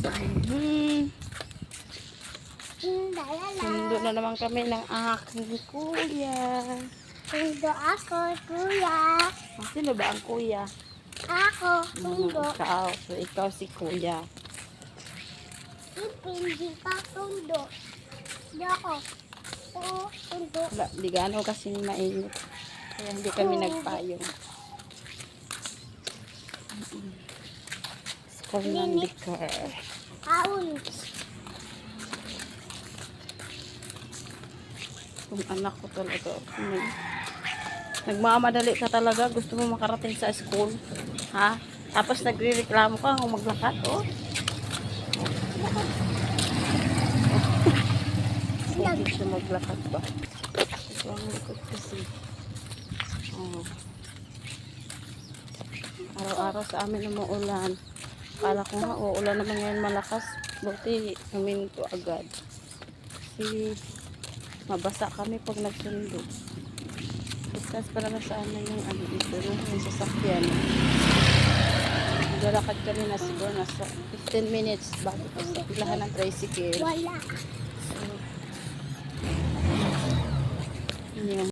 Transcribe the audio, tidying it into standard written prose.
Hmm. Sundo na naman kami ng aking kuya. Sundo ako, kuya. Sino ba ang kuya? Ako, sundo. Ikaw. So, ikaw si kuya. Hindi pa sundo. Hindi ako. Oo, sundo. Wala, di gaano kasi mainit. Kaya hindi kami nagpayong. School ng liquor. Aun. Kung anak ko talaga. Nagmamadali ka talaga. Gusto mo makarating sa school. Ha? Tapos nagre-reklamo ka kung maglakad. Oh. Hindi siya maglakad ba? Ito ang likod kasi. Oh. Araw-araw sa amin umuulan. Kala ko nga, uulan naman ngayon malakas. Buti, huminto agad. Kasi, mabasa kami pag nagsundo. Distance pa naman sa amin yung ano dito, yung sasakyan. Naglalakad kami na siguro nasa 15 minutes bago pa sa pilahan ng tricycle. Wala. So, yun.